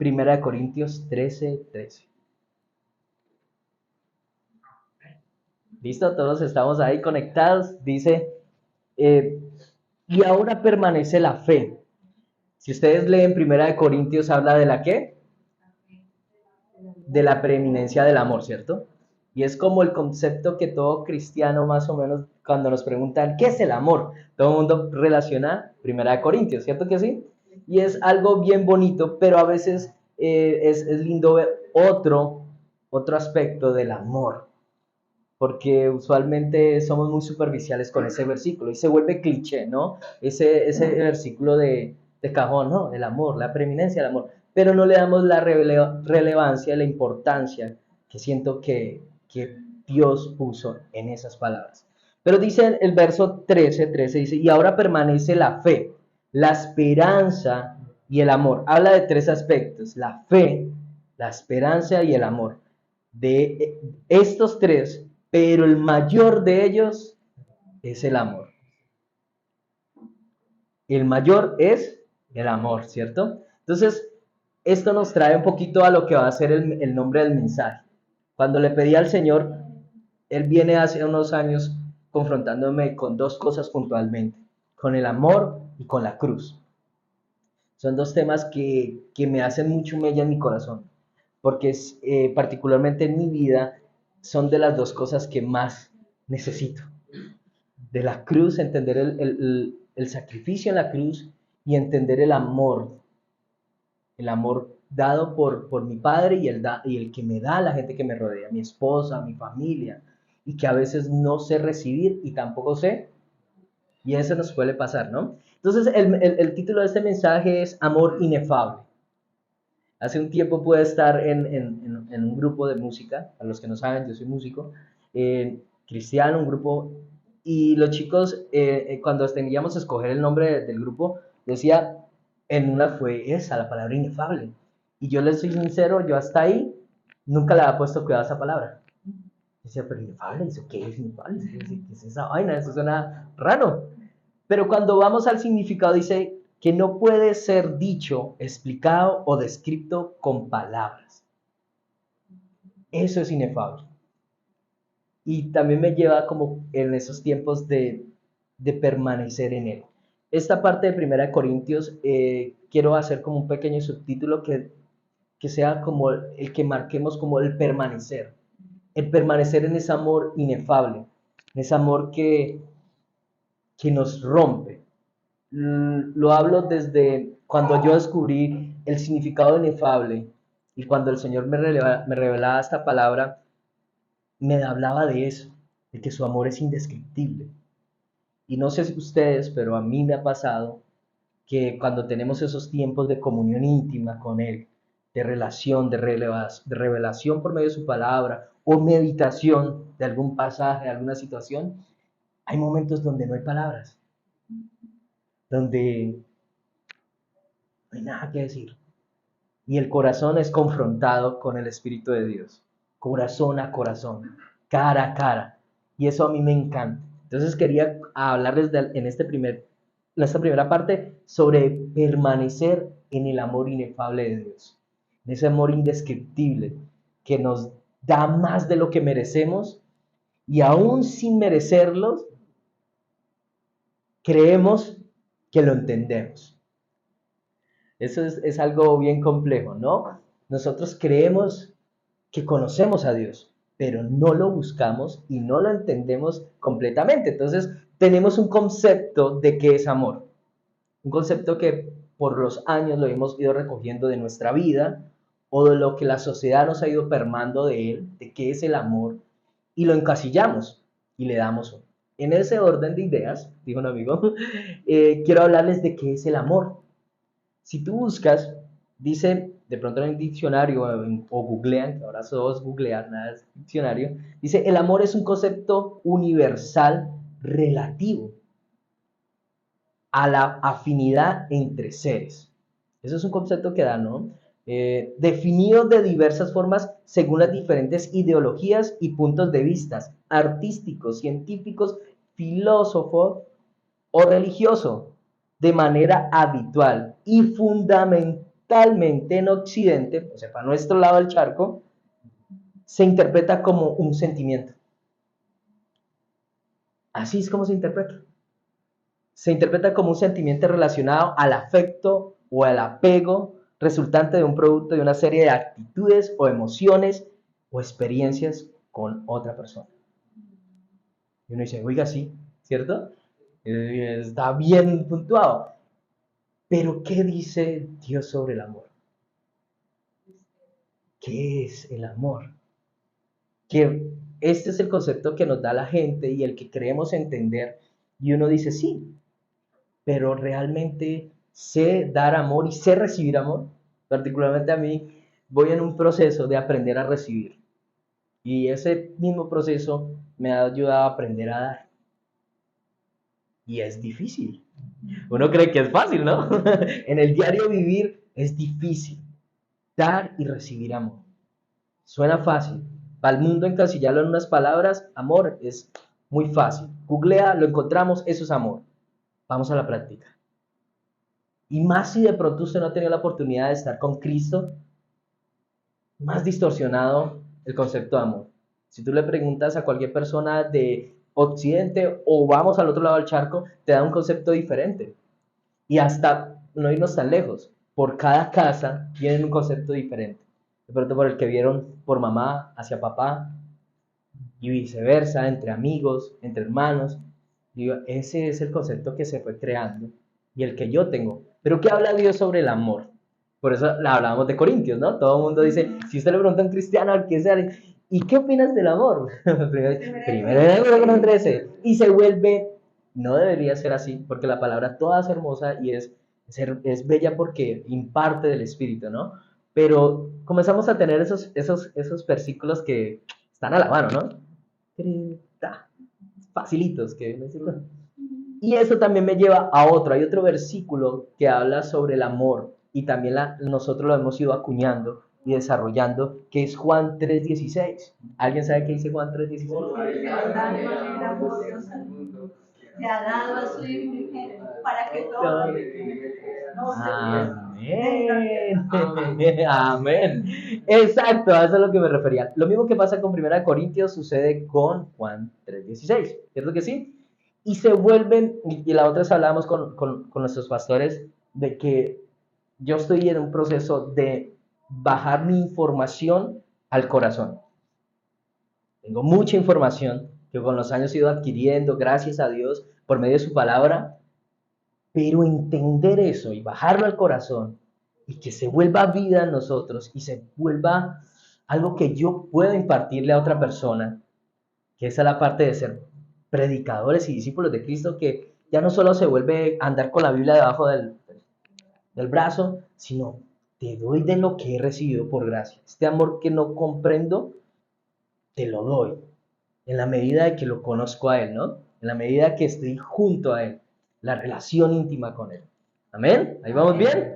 Primera de Corintios 13:13. ¿Listo? Todos estamos ahí conectados. Dice, y ahora permanece la fe. Si ustedes leen Primera de Corintios, habla de la ¿qué? De la preeminencia del amor, ¿cierto? Y es como el concepto que todo cristiano más o menos, cuando nos preguntan, ¿qué es el amor? Todo el mundo relaciona Primera de Corintios, ¿cierto que sí? Y es algo bien bonito, pero a veces es lindo ver otro aspecto del amor, porque usualmente somos muy superficiales con ese versículo y se vuelve cliché, ¿no? Ese versículo de cajón, ¿no? El amor, la preeminencia del amor, pero no le damos la relevancia, la importancia que siento que Dios puso en esas palabras. Pero dice el verso 13 dice, y ahora permanece la fe, la esperanza y el amor. Habla de tres aspectos, la fe, la esperanza y el amor. De estos tres, pero el mayor de ellos es el amor. El mayor es el amor, ¿cierto? Entonces, esto nos trae un poquito a lo que va a ser el nombre del mensaje. Cuando le pedí al Señor, Él viene hace unos años confrontándome con dos cosas puntualmente, con el amor y con la cruz. Son dos temas que me hacen mucho mella en mi corazón, porque particularmente en mi vida son de las dos cosas que más necesito. De la cruz, entender el sacrificio en la cruz y entender el amor dado por mi padre y el que me da la gente que me rodea, mi esposa, mi familia, y que a veces no sé recibir y tampoco sé, y eso nos suele pasar, ¿no? Entonces, el título de este mensaje es Amor Inefable. Hace un tiempo pude estar en un grupo de música, a los que no saben, yo soy músico, cristiano, un grupo, y los chicos, cuando teníamos que escoger el nombre del grupo, decía, en una fue esa, la palabra inefable. Y yo les soy sincero, yo hasta ahí nunca le había puesto cuidado a esa palabra. Decía, pero inefable, ¿eso qué es inefable? ¿Qué es esa vaina? Eso suena raro. Pero cuando vamos al significado dice que no puede ser dicho, explicado o descrito con palabras. Eso es inefable. Y también me lleva como en esos tiempos de permanecer en él. Esta parte de Primera Corintios quiero hacer como un pequeño subtítulo que sea como el que marquemos como el permanecer en ese amor inefable, en ese amor que nos rompe. Lo hablo desde cuando yo descubrí el significado inefable y cuando el Señor me revelaba esta palabra, me hablaba de eso, de que su amor es indescriptible. Y no sé si ustedes, pero a mí me ha pasado que cuando tenemos esos tiempos de comunión íntima con Él, de relación, de revelación por medio de su palabra o meditación de algún pasaje, de alguna situación, hay momentos donde no hay palabras, donde no hay nada que decir. Y el corazón es confrontado con el Espíritu de Dios, corazón a corazón, cara a cara. Y eso a mí me encanta. Entonces quería hablarles en esta primera parte sobre permanecer en el amor inefable de Dios, en ese amor indescriptible que nos da más de lo que merecemos y aún sin merecerlos, creemos que lo entendemos. Eso es algo bien complejo, ¿no? Nosotros creemos que conocemos a Dios, pero no lo buscamos y no lo entendemos completamente. Entonces, tenemos un concepto de qué es amor. Un concepto que por los años lo hemos ido recogiendo de nuestra vida o de lo que la sociedad nos ha ido permando de él, de qué es el amor, y lo encasillamos y le damos un. En ese orden de ideas, dijo un amigo, quiero hablarles de qué es el amor. Si tú buscas, dice de pronto en el diccionario o googlean, que ahora todos googlean, nada es diccionario, dice el amor es un concepto universal relativo a la afinidad entre seres. Eso es un concepto que da, ¿no? Definido de diversas formas según las diferentes ideologías y puntos de vista artísticos, científicos, filósofos o religioso, de manera habitual y fundamental totalmente en Occidente, o sea, para nuestro lado del charco, se interpreta como un sentimiento. Así es como se interpreta. Se interpreta como un sentimiento relacionado al afecto o al apego resultante de un producto de una serie de actitudes o emociones o experiencias con otra persona. Y uno dice, oiga, sí, ¿cierto? Está bien puntuado. Pero, ¿qué dice Dios sobre el amor? ¿Qué es el amor? Que este es el concepto que nos da la gente y el que creemos entender. Y uno dice, sí, pero realmente sé dar amor y sé recibir amor. Particularmente a mí, voy en un proceso de aprender a recibir. Y ese mismo proceso me ha ayudado a aprender a dar. Y es difícil. Uno cree que es fácil, ¿no? En el diario vivir es difícil. Dar y recibir amor. Suena fácil. Para el mundo encasillarlo en unas palabras, amor es muy fácil. Googlea, lo encontramos, eso es amor. Vamos a la práctica. Y más si de pronto usted no ha tenido la oportunidad de estar con Cristo, más distorsionado el concepto de amor. Si tú le preguntas a cualquier persona de Occidente o vamos al otro lado del charco, te da un concepto diferente. Y hasta no irnos tan lejos, por cada casa tienen un concepto diferente. De pronto por el que vieron por mamá hacia papá y viceversa, entre amigos, entre hermanos. Digo, ese es el concepto que se fue creando y el que yo tengo. Pero ¿qué habla Dios sobre el amor? Por eso hablábamos de Corintios, ¿no? Todo el mundo dice, si usted le pregunta a un cristiano, al que sea, ¿y qué opinas del amor? Primero 13. Y se vuelve, no debería ser así, porque la palabra toda es hermosa y es bella porque imparte del Espíritu, ¿no? Pero comenzamos a tener esos versículos que están a la mano, ¿no? Facilitos, que decirlo. Y eso también me lleva a otro. Hay otro versículo que habla sobre el amor y también nosotros lo hemos ido acuñando y desarrollando, que es Juan 3:16. ¿Alguien sabe qué dice Juan 3:16? Se ha dado a su Hijo para que todo. Amén. Amén. Exacto, a eso es lo que me refería. Lo mismo que pasa con 1 Corintios sucede con Juan 3:16. ¿Cierto que sí? Y se vuelven, y la otra vez hablábamos con nuestros pastores de que yo estoy en un proceso de bajar mi información al corazón. Tengo mucha información que con los años he ido adquiriendo, gracias a Dios, por medio de su palabra, pero entender eso y bajarlo al corazón y que se vuelva vida en nosotros y se vuelva algo que yo pueda impartirle a otra persona, que esa es la parte de ser predicadores y discípulos de Cristo, que ya no solo se vuelve a andar con la Biblia debajo del brazo, sino te doy de lo que he recibido por gracia. Este amor que no comprendo, te lo doy, en la medida de que lo conozco a Él, ¿no? En la medida que estoy junto a Él, la relación íntima con Él. ¿Amén? ¿Ahí vamos bien?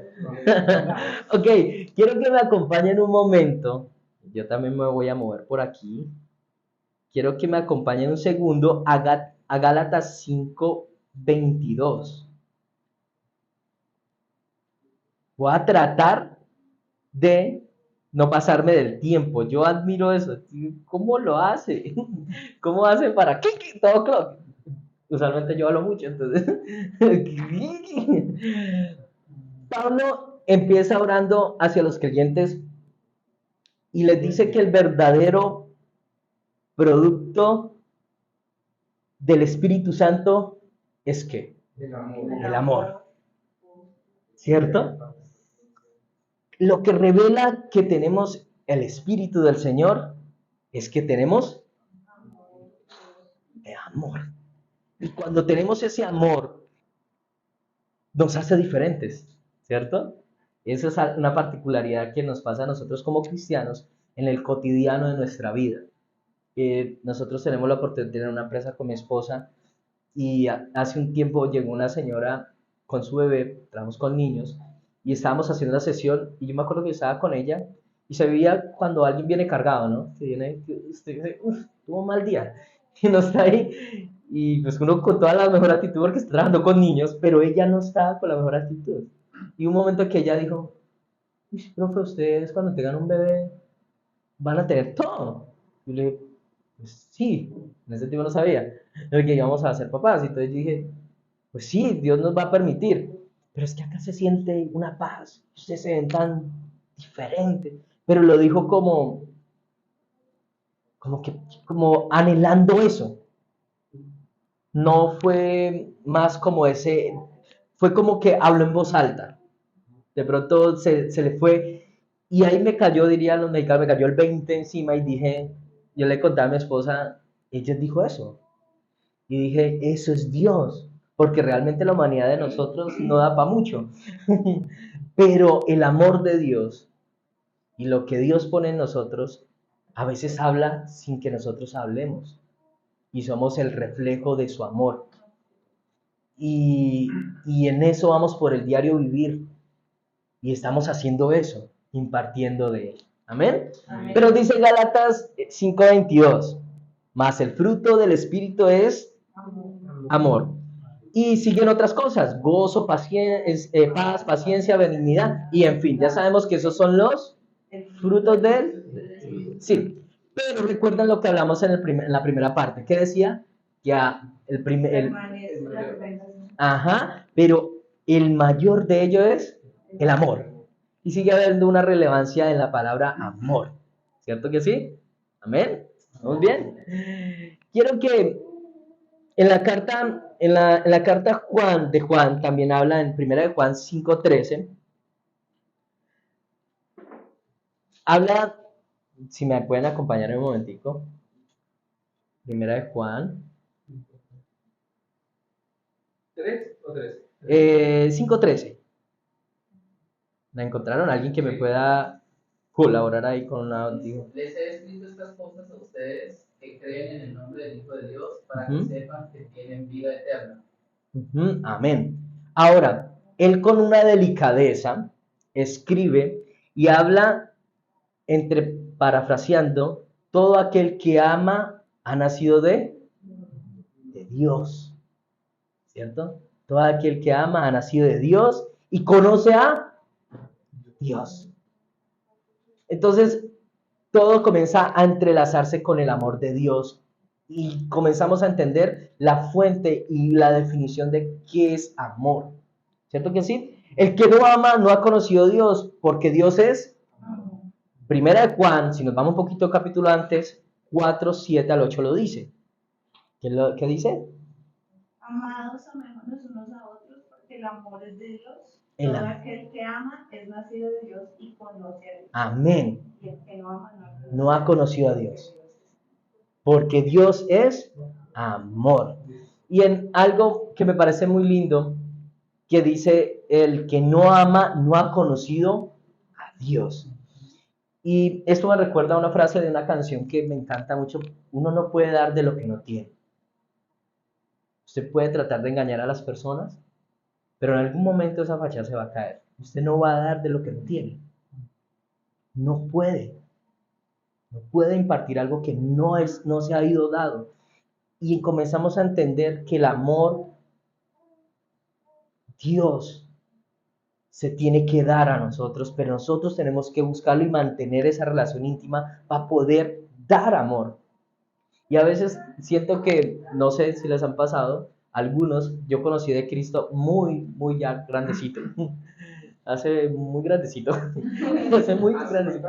Ok, quiero que me acompañen un momento. Yo también me voy a mover por aquí. Quiero que me acompañen un segundo a Gálatas 5:22. Voy a tratar de no pasarme del tiempo. Yo admiro eso. ¿Cómo lo hace? ¿Cómo hace para qué? Todo claro. Usualmente yo hablo mucho, entonces. Pablo empieza orando hacia los creyentes y les dice que el verdadero producto del Espíritu Santo es ¿qué? El amor. ¿Cierto? Lo que revela que tenemos el Espíritu del Señor es que tenemos el amor. Y cuando tenemos ese amor, nos hace diferentes, ¿cierto? Esa es una particularidad que nos pasa a nosotros como cristianos en el cotidiano de nuestra vida. Nosotros tenemos la oportunidad de tener una empresa con mi esposa y hace un tiempo llegó una señora con su bebé, trabajamos con niños, y estábamos haciendo una sesión y yo me acuerdo que yo estaba con ella y se veía cuando alguien viene cargado, ¿no? Que viene, que usted dice, tuvo un mal día y no está ahí. Y pues uno con toda la mejor actitud porque está trabajando con niños, pero ella no estaba con la mejor actitud. Y un momento que ella dijo, uy, profe, ustedes cuando tengan un bebé van a tener todo. Y le dije, pues sí, en ese tiempo no sabía, porque íbamos a ser papás. Y entonces yo dije, pues sí, Dios nos va a permitir. Pero es que acá se siente una paz, ustedes se ven tan diferentes. Pero lo dijo como anhelando eso. No fue más como ese, fue como que habló en voz alta. De pronto se le fue y ahí me cayó, dirían los mexicanos, me cayó el 20 encima y dije, yo le conté a mi esposa, ella dijo eso. Y dije, eso es Dios, porque realmente la humanidad de nosotros no da para mucho. Pero el amor de Dios y lo que Dios pone en nosotros a veces habla sin que nosotros hablemos y somos el reflejo de su amor. Y, y en eso vamos por el diario vivir y estamos haciendo eso, impartiendo de él. ¿Amén? Amén. Pero dice Gálatas 5:22, más el fruto del Espíritu es amor. Y siguen otras cosas, gozo, paz, paciencia, benignidad, y en fin, ya sabemos que esos son los frutos del... Sí, pero recuerdan lo que hablamos en la primera parte, que decía que ajá, pero el mayor de ellos es el amor. Y sigue habiendo una relevancia en la palabra amor. ¿Cierto que sí? Amén. ¿Vamos bien? Quiero que en la carta de Juan también habla en primera de Juan 5:13. Habla, si me pueden acompañar un momentico. Primera de Juan. ¿3 o 3? 5:13. ¿La encontraron? ¿Alguien que me pueda colaborar ahí con una... Les he escrito estas cosas a ustedes que creen en el nombre del Hijo de Dios para que sepan que tienen vida eterna. Amén. Ahora, él con una delicadeza escribe y habla, parafraseando, todo aquel que ama ha nacido de Dios, ¿cierto? Todo aquel que ama ha nacido de Dios y conoce a Dios. Entonces, todo comienza a entrelazarse con el amor de Dios y comenzamos a entender la fuente y la definición de qué es amor. ¿Cierto que sí? El que no ama no ha conocido a Dios, porque Dios es... Primera de Juan, si nos vamos un poquito capítulo antes, 4:7-8 lo dice. ¿Qué dice? Amados, amémonos unos a otros, porque el amor es de Dios. El Todo aquel que ama es nacido de Dios y conoce a Dios. Amén. Y el que no ama no ha conocido a Dios. Porque Dios es amor. Y en algo que me parece muy lindo, que dice, el que no ama no ha conocido a Dios. Y esto me recuerda a una frase de una canción que me encanta mucho. Uno no puede dar de lo que no tiene. Usted puede tratar de engañar a las personas, pero en algún momento esa fachada se va a caer. Usted no va a dar de lo que no tiene. No puede. No puede impartir algo que no se ha ido dado. Y comenzamos a entender que el amor, Dios, se tiene que dar a nosotros, pero nosotros tenemos que buscarlo y mantener esa relación íntima para poder dar amor. Y a veces siento que, no sé si les han pasado, algunos, yo conocí de Cristo muy, muy ya grandecito. Hace muy grandecito. Hace muy grandecito.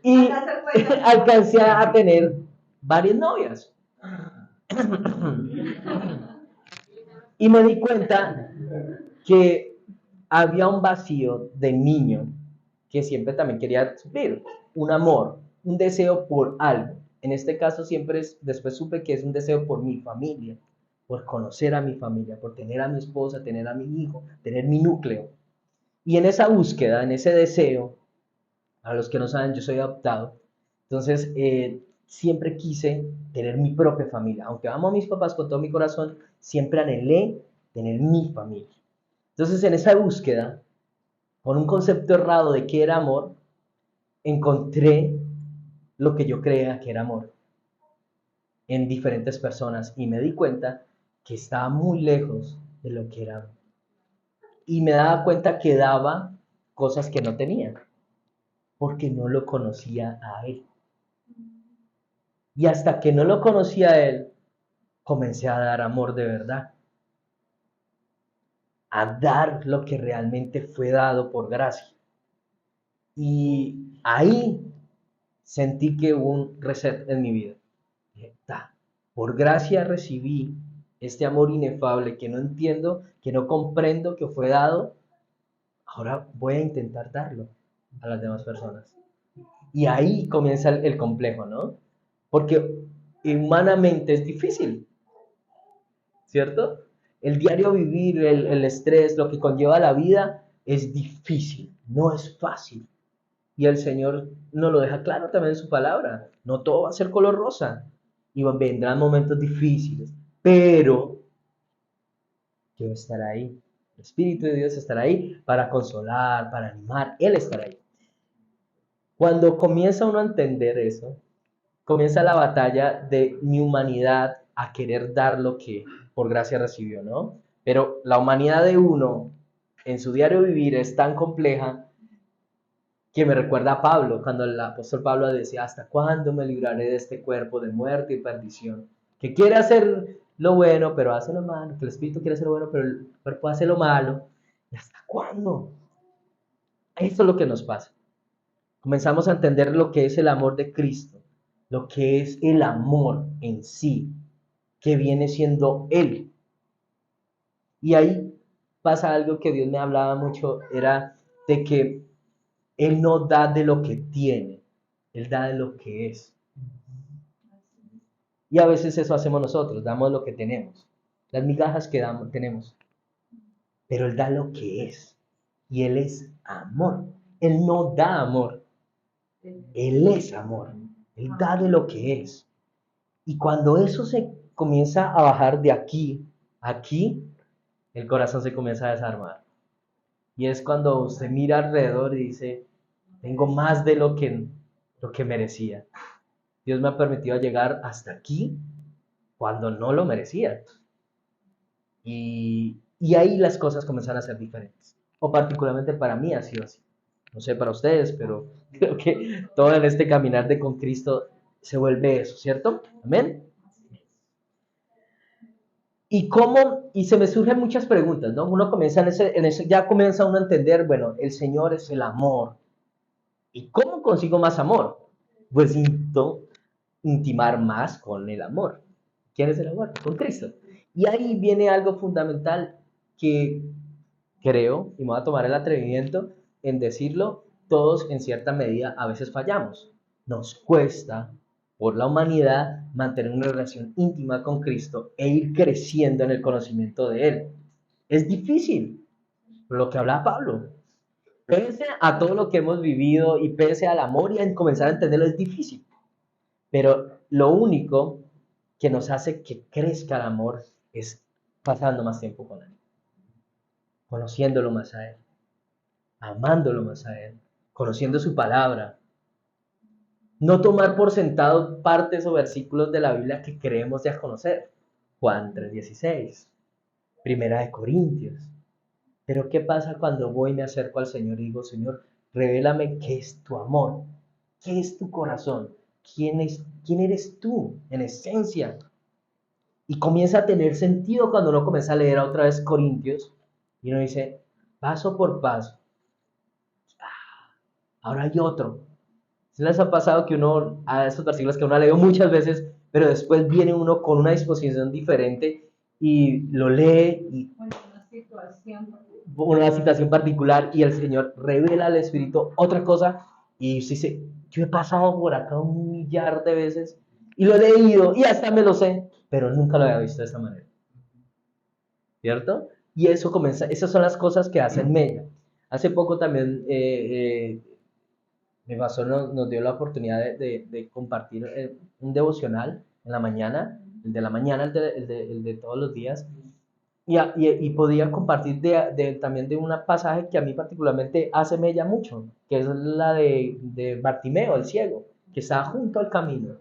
Y alcancé a tener varias novias. Y me di cuenta que había un vacío de niño que siempre también quería suplir, un amor, un deseo por algo. En este caso después supe que es un deseo por mi familia, por conocer a mi familia, por tener a mi esposa, tener a mi hijo, tener mi núcleo. Y en esa búsqueda, en ese deseo, a los que no saben, yo soy adoptado, entonces siempre quise tener mi propia familia. Aunque amo a mis papás con todo mi corazón, siempre anhelé tener mi familia. Entonces en esa búsqueda, con un concepto errado de qué era amor, encontré lo que yo creía que era amor en diferentes personas y me di cuenta que estaba muy lejos de lo que era. Y me daba cuenta que daba cosas que no tenía, porque no lo conocía a Él. Y hasta que no lo conocía a Él, comencé a dar amor de verdad, a dar lo que realmente fue dado por gracia. Y ahí sentí que hubo un reset en mi vida. Dije, por gracia recibí este amor inefable que no entiendo, que no comprendo, que fue dado. Ahora voy a intentar darlo a las demás personas. Y ahí comienza el complejo, ¿no? Porque humanamente es difícil, ¿cierto? El diario vivir, el estrés, lo que conlleva la vida es difícil, no es fácil. Y el Señor nos lo deja claro también en su palabra. No todo va a ser color rosa. Y vendrán momentos difíciles. Pero yo estaré ahí. El Espíritu de Dios estará ahí para consolar, para animar. Él estará ahí. Cuando comienza uno a entender eso, comienza la batalla de mi humanidad a querer dar lo que por gracia recibió, ¿no? Pero la humanidad de uno en su diario vivir es tan compleja que me recuerda a Pablo, cuando el apóstol Pablo decía, ¿hasta cuándo me libraré de este cuerpo de muerte y perdición? Que quiere hacer lo bueno, pero hace lo malo, que el espíritu quiere hacer lo bueno, pero el cuerpo hace lo malo. ¿Y hasta cuándo? Eso es lo que nos pasa. Comenzamos a entender lo que es el amor de Cristo, lo que es el amor en sí, que viene siendo Él. Y ahí pasa algo que Dios me hablaba mucho, era de que Él no da de lo que tiene, Él da de lo que es. Y a veces eso hacemos nosotros, damos lo que tenemos, las migajas que tenemos. Pero Él da lo que es. Y Él es amor. Él no da amor. Él es amor. Él da de lo que es. Y cuando eso se comienza a bajar de aquí a aquí, el corazón se comienza a desarmar. Y es cuando usted mira alrededor y dice, tengo más de lo que merecía. Dios me ha permitido llegar hasta aquí cuando no lo merecía. Y ahí las cosas comenzaron a ser diferentes. O particularmente para mí ha sido así. No sé para ustedes, pero creo que todo en este caminar de con Cristo se vuelve eso, ¿cierto? Amén. Y se me surgen muchas preguntas, ¿no? Uno comienza en ese, ya comienza uno a entender, bueno, el Señor es el amor. ¿Y cómo consigo más amor? Pues intimar más con el amor. ¿Quién es el amor? Con Cristo. Y ahí viene algo fundamental que creo, y me voy a tomar el atrevimiento en decirlo, todos en cierta medida a veces fallamos. Nos cuesta, por la humanidad, mantener una relación íntima con Cristo e ir creciendo en el conocimiento de Él. Es difícil, lo que hablaba Pablo. Pese a todo lo que hemos vivido y pese al amor y a comenzar a entenderlo es difícil. Pero lo único que nos hace que crezca el amor es pasando más tiempo con Él, conociéndolo más a Él, amándolo más a Él, conociendo su palabra. No tomar por sentado partes o versículos de la Biblia que creemos ya conocer. Juan 3:16, Primera de Corintios. Pero ¿qué pasa cuando voy y me acerco al Señor y digo, Señor, revélame qué es tu amor, qué es tu corazón, quién eres tú en esencia? Y comienza a tener sentido cuando uno comienza a leer otra vez Corintios y uno dice, paso por paso. Ahora hay otro. ¿Se les ha pasado que uno, a esos versículos que uno ha leído muchas veces, pero después viene uno con una disposición diferente y lo lee y una situación particular y el Señor revela al Espíritu otra cosa y usted dice, yo he pasado por acá 1.000.000 de veces y lo he leído y hasta me lo sé, pero nunca lo había visto de esta manera, ¿cierto? Y eso comienza, esas son las cosas que hacen mella. Hace poco también mi pastor nos dio la oportunidad de compartir un devocional en la mañana, el de la mañana, el de todos los días, y podía compartir también de un pasaje que a mí particularmente hace mella mucho, que es la de Bartimeo, el ciego, que estaba junto al camino.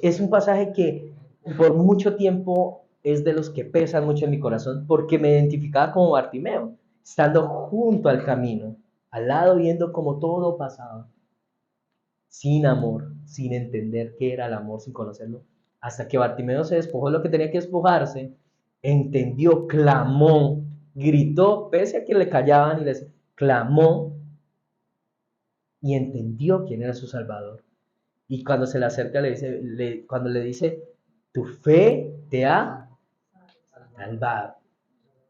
Es un pasaje que por mucho tiempo es de los que pesan mucho en mi corazón, porque me identificaba como Bartimeo, estando junto al camino. al lado viendo cómo todo pasaba, sin amor, sin entender qué era el amor, sin conocerlo, hasta que Bartimeo se despojó de lo que tenía que despojarse, entendió, clamó, gritó, pese a que le callaban y les clamó, y entendió quién era su Salvador. Y cuando se le acerca, cuando le dice, tu fe te ha salvado.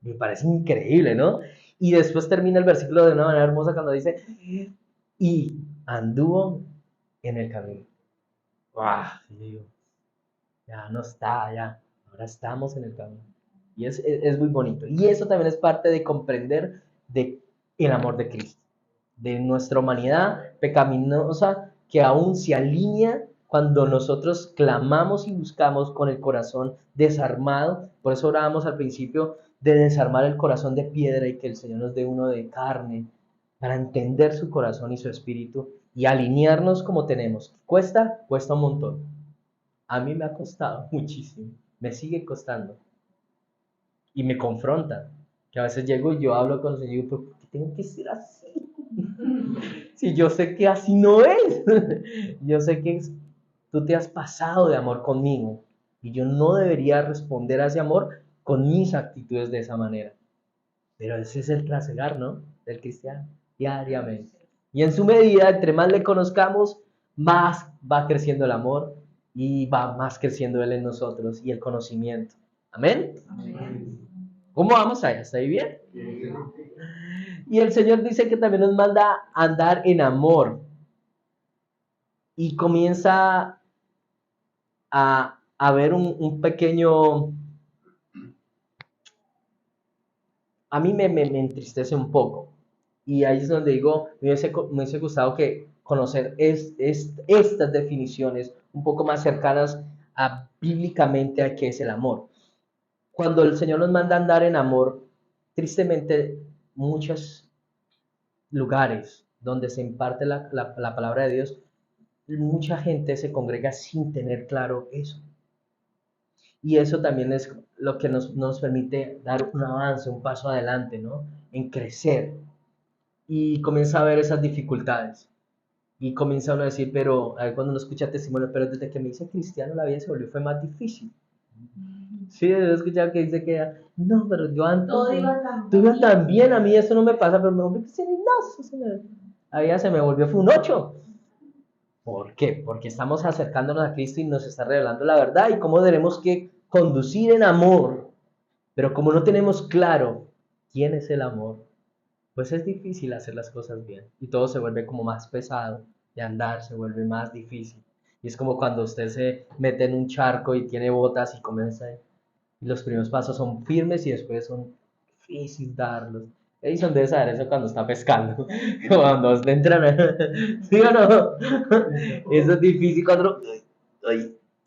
Me parece increíble, ¿no? Y después termina el versículo de una manera hermosa cuando dice, y anduvo en el camino. ¡Wow! Ya no está, ya. Ahora estamos en el camino. Y es muy bonito. Y eso también es parte de comprender el amor de Cristo, de nuestra humanidad pecaminosa que aún se alinea cuando nosotros clamamos y buscamos con el corazón desarmado. Por eso orábamos al principio de desarmar el corazón de piedra y que el Señor nos dé uno de carne para entender su corazón y su espíritu y alinearnos como tenemos. ¿Cuesta? Cuesta un montón. A mí me ha costado muchísimo. Me sigue costando. Y me confronta. Que a veces llego y yo hablo con el Señor y digo, ¿por qué tengo que ser así? Si yo sé que así no es. Yo sé que tú te has pasado de amor conmigo. Y yo no debería responder a ese amor con mis actitudes de esa manera. Pero ese es el trasegar, ¿no? Del cristiano, diariamente. Y en su medida, entre más le conozcamos, más va creciendo el amor y va más creciendo Él en nosotros y el conocimiento. ¿Amén? Amén. ¿Cómo vamos allá? ¿Está ahí bien? Y el Señor dice que también nos manda a andar en amor. Y comienza a ver un pequeño... A mí me entristece un poco. Y ahí es donde digo, me hubiese gustado que conocer estas definiciones un poco más cercanas bíblicamente a qué es el amor. Cuando el Señor nos manda a andar en amor, tristemente muchos lugares donde se imparte la palabra de Dios, mucha gente se congrega sin tener claro eso. Y eso también es lo que nos permite dar un avance, un paso adelante, ¿no? En crecer. Y comienza a ver esas dificultades. Y comienza uno a decir, pero, a ver, cuando uno escucha testimonio, pero desde que me hice cristiano la vida se volvió, fue más difícil. Sí, he escuchado que dice que, no, pero yo antes, Todo iba tan bien, a mí eso no me pasa, pero me volví cristiano y no, la vida se me volvió, fue un 8. ¿Por qué? Porque estamos acercándonos a Cristo y nos está revelando la verdad y cómo tenemos que conducir en amor. Pero como no tenemos claro quién es el amor, pues es difícil hacer las cosas bien. Y todo se vuelve como más pesado. De andar se vuelve más difícil. Y es como cuando usted se mete en un charco y tiene botas y comienza. Y los primeros pasos son firmes y después son difíciles darlos. Edison debe saber eso cuando está pescando. Cuando se entran. ¿Sí o no? Eso es difícil cuando.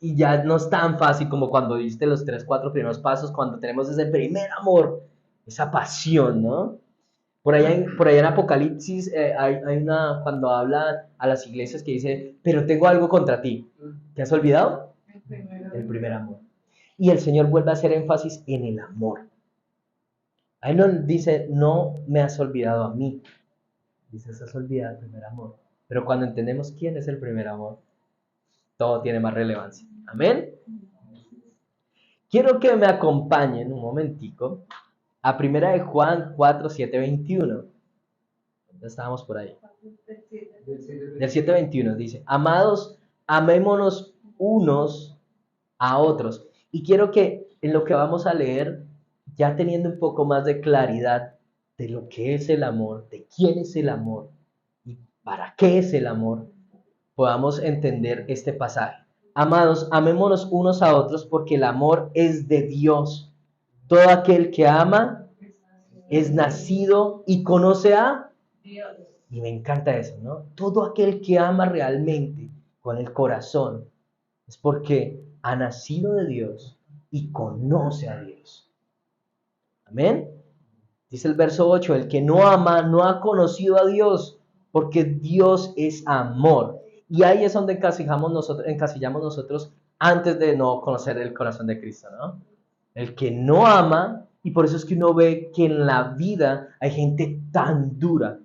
Y ya no es tan fácil como cuando diste los 3, 4 primeros pasos, cuando tenemos ese primer amor, esa pasión, ¿no? Por allá en Apocalipsis hay una, cuando habla a las iglesias que dice, pero tengo algo contra ti. ¿Te has olvidado? El primer amor. Y el Señor vuelve a hacer énfasis en el amor. Ahí no dice, no me has olvidado a mí. Dice, se has olvidado el primer amor. Pero cuando entendemos quién es el primer amor, todo tiene más relevancia. Amén. Quiero que me acompañen un momentico a 1 de Juan 4, 7, 21. ¿Dónde estábamos por ahí? Del 7, 21 dice, amados, amémonos unos a otros. Y quiero que en lo que vamos a leer, ya teniendo un poco más de claridad de lo que es el amor, de quién es el amor y para qué es el amor, podamos entender este pasaje. Amados, amémonos unos a otros porque el amor es de Dios. Todo aquel que ama es nacido y conoce a Dios. Y me encanta eso, ¿no? Todo aquel que ama realmente con el corazón es porque ha nacido de Dios y conoce a Dios. Amén. Dice el verso 8, el que no ama no ha conocido a Dios, porque Dios es amor. Y ahí es donde encasillamos nosotros antes de no conocer el corazón de Cristo, ¿no? El que no ama, y por eso es que uno ve que en la vida hay gente tan dura.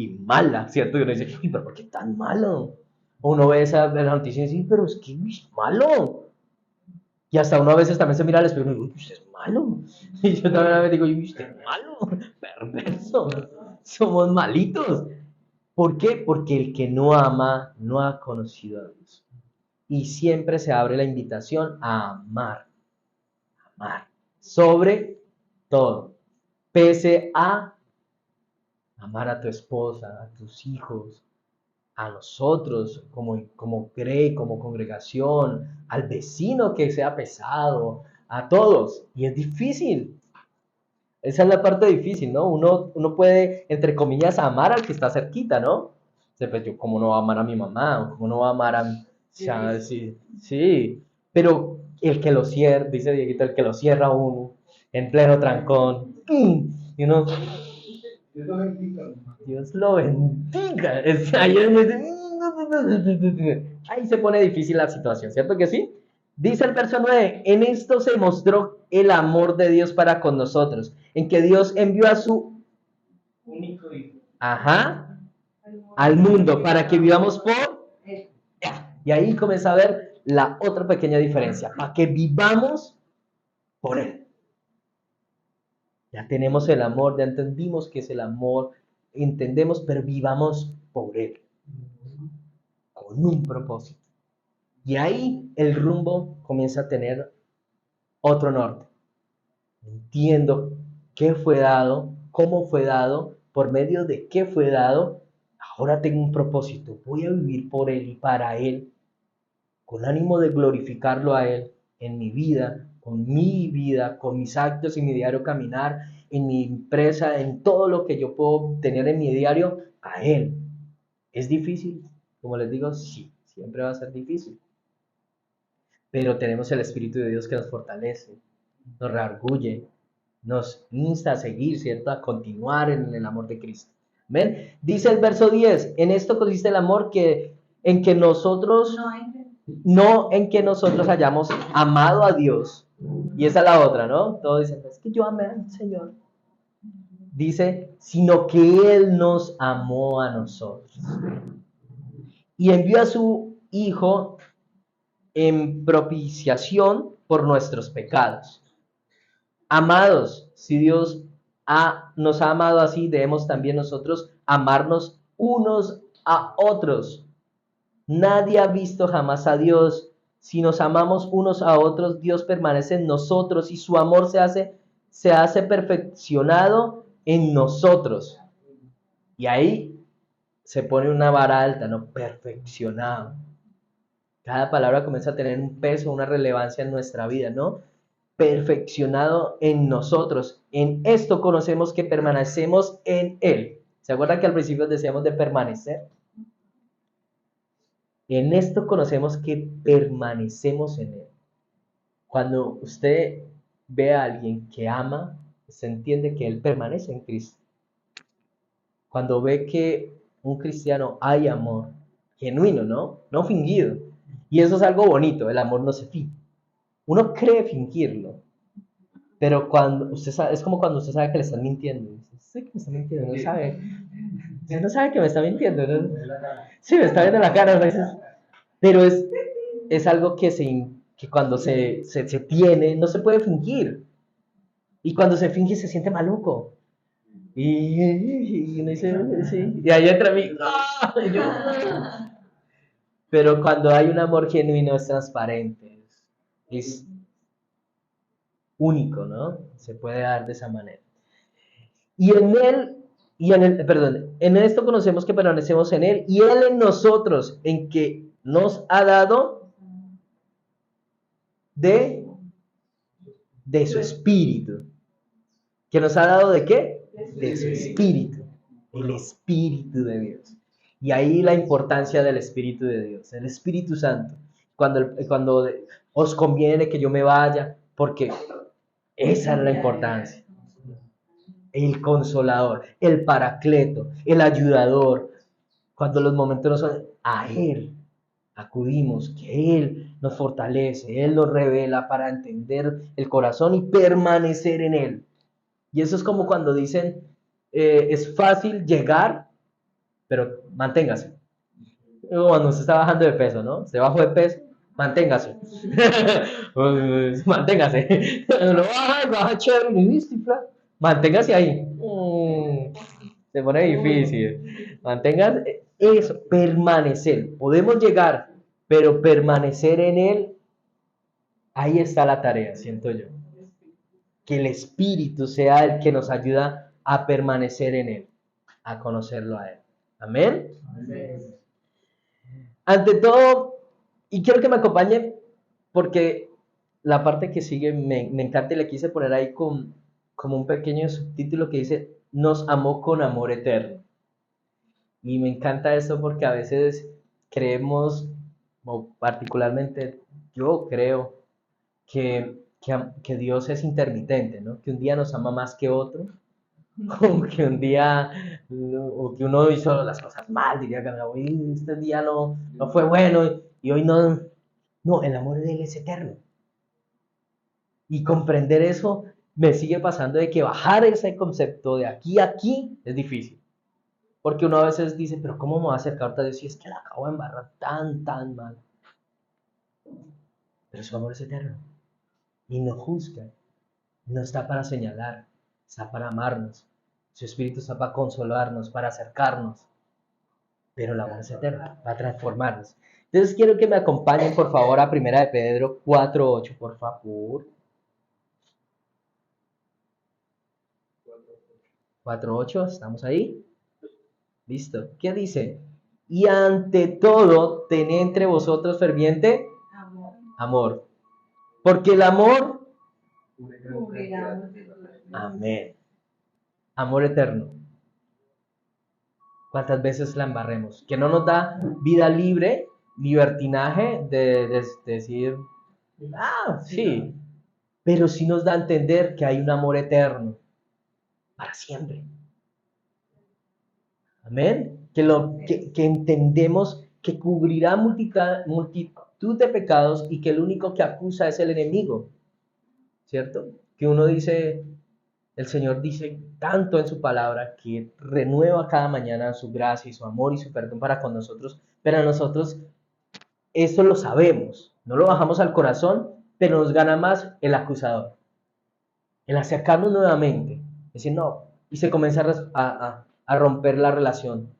y mala, ¿cierto? Y uno dice, uy, pero ¿por qué tan malo? O uno ve esa noticia y dice, pero es que es malo. Y hasta uno a veces también se mira al espejo y dice, uy, usted es malo. Y yo también a veces digo, uy, usted es malo, perverso. Somos malitos. ¿Por qué? Porque el que no ama no ha conocido a Dios. Y siempre se abre la invitación a amar. Amar. Sobre todo. Pese a amar a tu esposa, a tus hijos, a nosotros como Grey, como congregación, al vecino que sea pesado, a todos. Y es difícil. Esa es la parte difícil, ¿no? Uno puede, entre comillas, amar al que está cerquita, ¿no? O sea, pues yo, ¿cómo no va a amar a mi mamá? ¿O cómo no va a amar a mi... O sea, sí, sí. Pero el que lo cierra, dice Dieguito, el que lo cierra uno, en pleno trancón, ¡pum! Y uno, Dios lo bendiga. Ahí se pone difícil la situación, ¿cierto que sí? Dice el verso 9, en esto se mostró el amor de Dios para con nosotros, en que Dios envió a su Único hijo. ajá, al mundo para que vivamos por... Y ahí comienza a ver la otra pequeña diferencia, para que vivamos por Él. Ya tenemos el amor, ya entendimos que es el amor, entendemos, pero vivamos por Él, con un propósito. Y ahí el rumbo comienza a tener otro norte. Entiendo qué fue dado, cómo fue dado, por medio de qué fue dado. Ahora tengo un propósito, voy a vivir por Él y para Él, con ánimo de glorificarlo a Él en mi vida, con mis actos y mi diario caminar, en mi empresa, en todo lo que yo puedo tener en mi diario, a Él. ¿Es difícil? Como les digo, sí, siempre va a ser difícil. Pero tenemos el Espíritu de Dios que nos fortalece, nos reargulle, nos insta a seguir, ¿cierto? A continuar en el amor de Cristo. ¿Ven? Dice el verso 10, en esto consiste el amor en que nosotros, no en que nosotros hayamos amado a Dios. Y esa es la otra, ¿no? Todos dicen, es que yo amé al Señor. Dice, sino que Él nos amó a nosotros. Y envió a su Hijo en propiciación por nuestros pecados. Amados, si Dios nos ha amado así, debemos también nosotros amarnos unos a otros. Nadie ha visto jamás a Dios. Si nos amamos unos a otros, Dios permanece en nosotros y su amor se hace perfeccionado en nosotros. Y ahí se pone una vara alta, ¿no? Perfeccionado. Cada palabra comienza a tener un peso, una relevancia en nuestra vida, ¿no? Perfeccionado en nosotros. En esto conocemos que permanecemos en Él. ¿Se acuerdan que al principio decíamos de permanecer? En esto conocemos que permanecemos en Él. Cuando usted ve a alguien que ama, se entiende que Él permanece en Cristo. Cuando ve que un cristiano hay amor genuino, ¿no? No fingido. Y eso es algo bonito, el amor no se finge. Uno cree fingirlo, pero cuando usted sabe, es como cuando usted sabe que le están mintiendo. Sí, que me está mintiendo, no sabe. Usted no sabe que me está mintiendo, ¿no? Sí, me está viendo la cara, ¿no? Pero es algo que cuando se tiene, no se puede fingir. Y cuando se finge se siente maluco. Y uno dice, sí. Y ahí entra mi... ¡ah! Pero cuando hay un amor genuino es transparente, es único, ¿no? Se puede dar de esa manera. En esto conocemos que permanecemos en Él y Él en nosotros, en que nos ha dado de su Espíritu. ¿Que nos ha dado de qué? De su Espíritu. El Espíritu de Dios. Y ahí la importancia del Espíritu de Dios, el Espíritu Santo. Cuando os conviene que yo me vaya, porque esa es la importancia. El consolador, el paracleto, el ayudador. Cuando los momentos no son, a Él acudimos, que Él nos fortalece, Él nos revela para entender el corazón y permanecer en Él. Y eso es como cuando dicen, es fácil llegar, pero manténgase. Cuando usted está bajando de peso, ¿no? Se bajó de peso, manténgase. Manténgase. No baja chévere, ni viste, manténgase ahí. Se pone difícil. Manténgase eso, permanecer. Podemos llegar, pero permanecer en él, ahí está la tarea, siento yo. Que el Espíritu sea el que nos ayuda a permanecer en él, a conocerlo a él. Amén. Ante todo, y quiero que me acompañen porque la parte que sigue me encanta y le quise poner ahí como un pequeño subtítulo que dice, nos amó con amor eterno. Y me encanta eso porque a veces creemos, o particularmente yo creo, que Dios es intermitente, ¿no? Que un día nos ama más que otro, o que un día, o que uno hizo las cosas mal, diría que hoy este día no fue bueno y hoy no. No, el amor de Él es eterno. Y comprender eso me sigue pasando de que bajar ese concepto de aquí a aquí es difícil. Porque uno a veces dice, pero ¿cómo me voy a acercar a Dios si es que la acabo de embarrar tan mal? Pero su amor es eterno. Y no juzga. No está para señalar. Está para amarnos. Su Espíritu está para consolarnos, para acercarnos. Pero el amor es eterno. Va a transformarnos. Entonces quiero que me acompañen por favor a 1 de Pedro 4:8, por favor. 4:8, ¿estamos ahí? Listo. ¿Qué dice? Y ante todo, tened entre vosotros ferviente amor. Porque el amor, amén. Amor eterno. ¿Cuántas veces la embarremos? Que no nos da vida libre, libertinaje de decir, sí. Pero sí nos da a entender que hay un amor eterno para siempre. Amén. Que entendemos que cubrirá multitud de pecados y que el único que acusa es el enemigo. ¿Cierto? Que uno dice, el Señor dice tanto en su palabra que renueva cada mañana su gracia y su amor y su perdón para con nosotros, pero a nosotros eso lo sabemos, no lo bajamos al corazón, pero nos gana más el acusador, el acercarnos nuevamente, decir no, y se comienza a romper la relación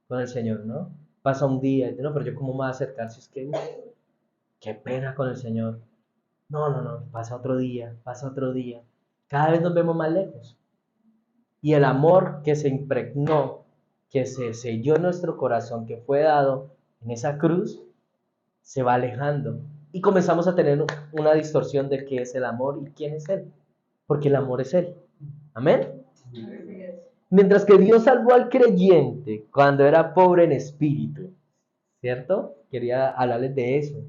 con el Señor, ¿no? Pasa un día y dice, no, pero yo cómo me voy a acercar si es que, qué pena con el Señor. No, pasa otro día, cada vez nos vemos más lejos. Y el amor que se impregnó, que se selló en nuestro corazón, que fue dado en esa cruz, se va alejando. Y comenzamos a tener una distorsión de qué es el amor y quién es Él. Porque el amor es Él. Amén. Mientras que Dios salvó al creyente cuando era pobre en espíritu, ¿cierto? Quería hablarles de eso.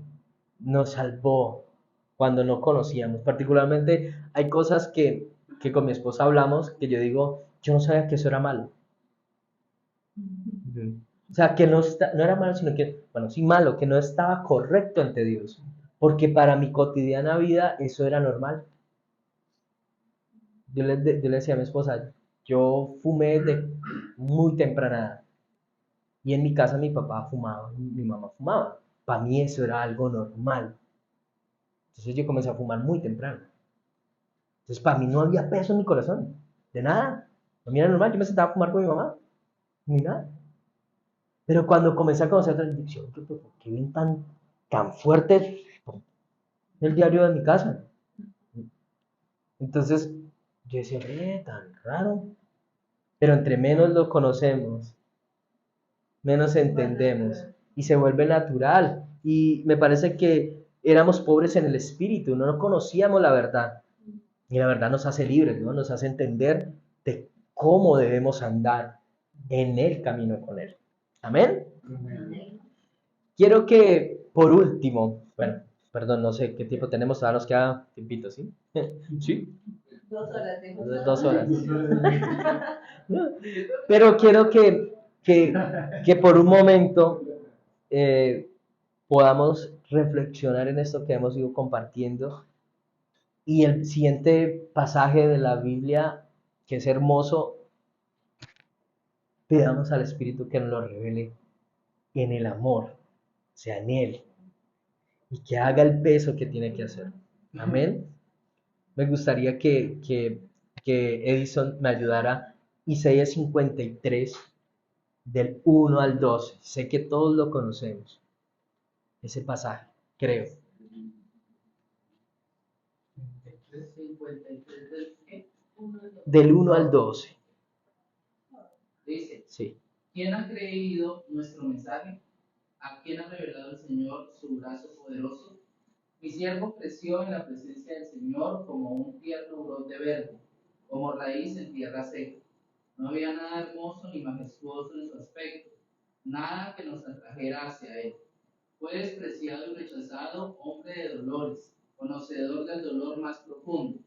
Nos salvó cuando no conocíamos. Particularmente hay cosas que con mi esposa hablamos que yo digo, yo no sabía que eso era malo. O sea, que no era malo, sino que, bueno, sí malo, que no estaba correcto ante Dios. Porque para mi cotidiana vida eso era normal. Yo le decía a mi esposa, yo fumé de muy temprana edad. Y en mi casa mi papá fumaba, mi mamá fumaba. Para mí eso era algo normal. Entonces yo comencé a fumar muy temprano. Entonces para mí no había peso en mi corazón. De nada. Para mí era normal. Yo me sentaba a fumar con mi mamá. Ni nada. Pero cuando comencé a conocer la adicción, ¿por qué ven tan fuerte el diario de mi casa? Entonces yo decía, tan raro. Pero entre menos lo conocemos, menos entendemos y se vuelve natural. Y me parece que éramos pobres en el espíritu, no conocíamos la verdad. Y la verdad nos hace libres, ¿no? Nos hace entender de cómo debemos andar en el camino con Él. ¿Amén? Quiero que, por último, bueno, perdón, no sé qué tiempo tenemos, ahora nos queda tiempito, ¿sí? ¿Sí? 2 horas. 2 horas. Pero quiero que por un momento podamos reflexionar en esto que hemos ido compartiendo. Y el siguiente pasaje de la Biblia, que es hermoso, pidamos al Espíritu que nos lo revele en el amor, o sea, en Él, y que haga el peso que tiene que hacer. Amén. Me gustaría que Edison me ayudara. Isaías 53, del 1 al 12. Sé que todos lo conocemos, ese pasaje, creo. 53 del qué? Del 1 al 12. Dice, Sí. ¿quién ha creído nuestro mensaje? ¿A quién ha revelado el Señor su brazo poderoso? Mi siervo creció en la presencia del Señor como un tierno brote verde, como raíz en tierra seca. No había nada hermoso ni majestuoso en su aspecto, nada que nos atrajera hacia él. Fue despreciado y rechazado, hombre de dolores, conocedor del dolor más profundo.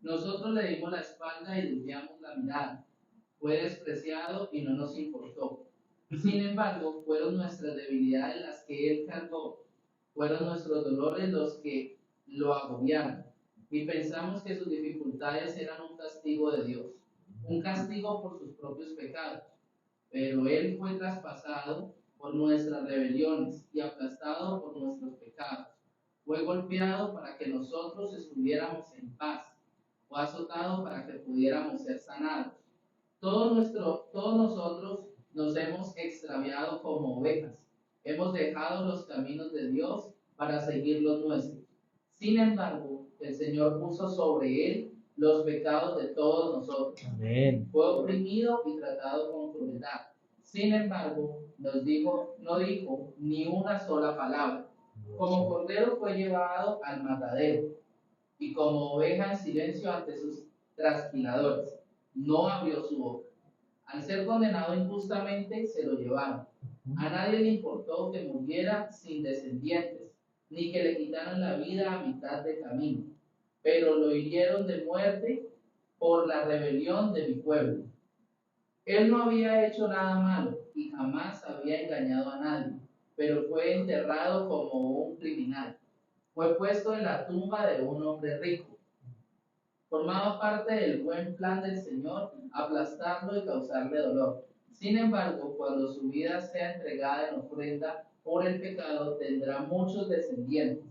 Nosotros le dimos la espalda y desviamos la mirada. Fue despreciado y no nos importó. Sin embargo, fueron nuestras debilidades las que él cargó, fueron nuestros dolores los que lo agobiaron. Y pensamos que sus dificultades eran un castigo de Dios, un castigo por sus propios pecados. Pero él fue traspasado por nuestras rebeliones y aplastado por nuestros pecados. Fue golpeado para que nosotros estuviéramos en paz. Fue azotado para que pudiéramos ser sanados. Todos nosotros nos hemos extraviado como ovejas. Hemos dejado los caminos de Dios para seguir los nuestros. Sin embargo, el Señor puso sobre él los pecados de todos nosotros. Amén. Fue oprimido y tratado con crueldad. Sin embargo, no dijo ni una sola palabra. Como cordero fue llevado al matadero, y como oveja en silencio ante sus trasquiladores, no abrió su boca. Al ser condenado injustamente, se lo llevaron. A nadie le importó que muriera sin descendientes, ni que le quitaran la vida a mitad de camino, pero lo hirieron de muerte por la rebelión de mi pueblo. Él no había hecho nada malo y jamás había engañado a nadie, pero fue enterrado como un criminal. Fue puesto en la tumba de un hombre rico. Formaba parte del buen plan del Señor aplastarlo y causarle dolor. Sin embargo, cuando su vida sea entregada en ofrenda por el pecado, tendrá muchos descendientes,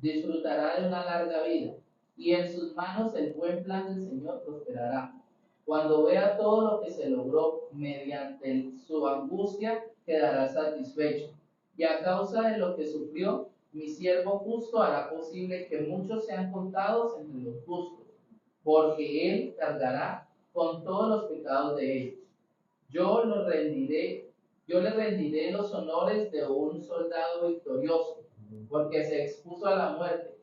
disfrutará de una larga vida, y en sus manos el buen plan del Señor prosperará. Cuando vea todo lo que se logró mediante su angustia, quedará satisfecho. Y a causa de lo que sufrió, mi siervo justo hará posible que muchos sean contados entre los justos, porque él cargará con todos los pecados de ellos. Yo le rendiré los honores de un soldado victorioso, porque se expuso a la muerte,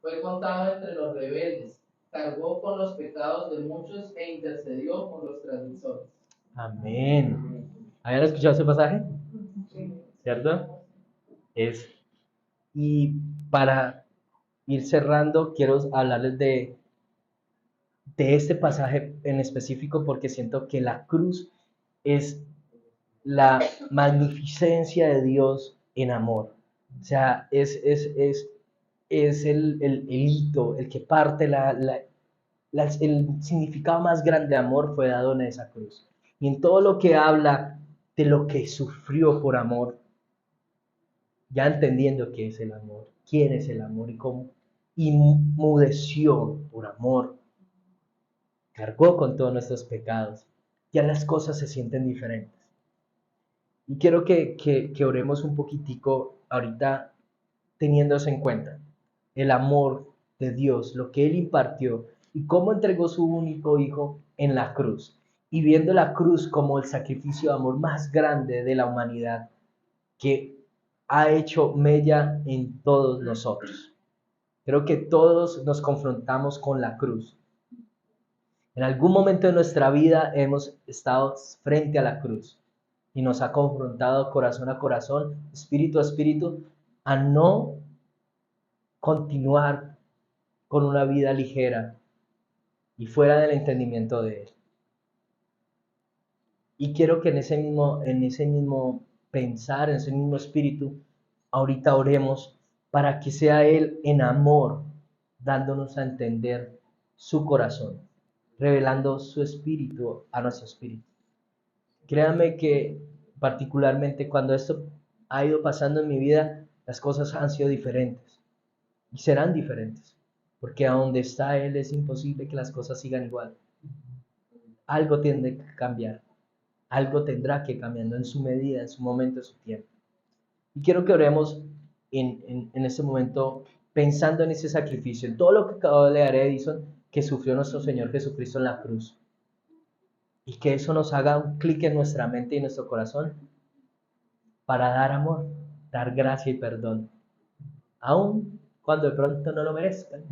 fue contado entre los rebeldes, cargó con los pecados de muchos e intercedió por los transgresores. Amén. ¿Habían escuchado ese pasaje? ¿Cierto? Y para ir cerrando, quiero hablarles de este pasaje en específico porque siento que la cruz es la magnificencia de Dios en amor. O sea, es el hito, el que parte el significado más grande de amor fue dado en esa cruz. Y en todo lo que habla de lo que sufrió por amor, ya entendiendo qué es el amor, quién es el amor y cómo inmudeció por amor, cargó con todos nuestros pecados, ya las cosas se sienten diferentes. Y quiero que oremos un poquitico ahorita teniendo eso en cuenta, el amor de Dios, lo que Él impartió y cómo entregó su único Hijo en la cruz. Y viendo la cruz como el sacrificio de amor más grande de la humanidad que ha hecho mella en todos nosotros. Creo que todos nos confrontamos con la cruz. En algún momento de nuestra vida hemos estado frente a la cruz y nos ha confrontado corazón a corazón, espíritu a espíritu, a no continuar con una vida ligera y fuera del entendimiento de Él. Y quiero que en ese mismo pensar, en ese mismo espíritu, ahorita oremos para que sea Él en amor, dándonos a entender su corazón, revelando su espíritu a nuestro espíritu. Créanme que particularmente cuando esto ha ido pasando en mi vida, las cosas han sido diferentes y serán diferentes, porque a donde está Él es imposible que las cosas sigan igual. Algo tiene que cambiar, algo tendrá que cambiando en su medida, en su momento, en su tiempo. Y quiero que oremos en este momento pensando en ese sacrificio, en todo lo que acabó de leer Edison, que sufrió nuestro Señor Jesucristo en la cruz. Y que eso nos haga un clic en nuestra mente y en nuestro corazón para dar amor, dar gracia y perdón, aun cuando de pronto no lo merezcan,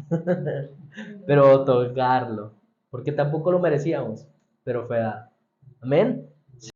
pero otorgarlo, porque tampoco lo merecíamos, pero fue dado. Amén.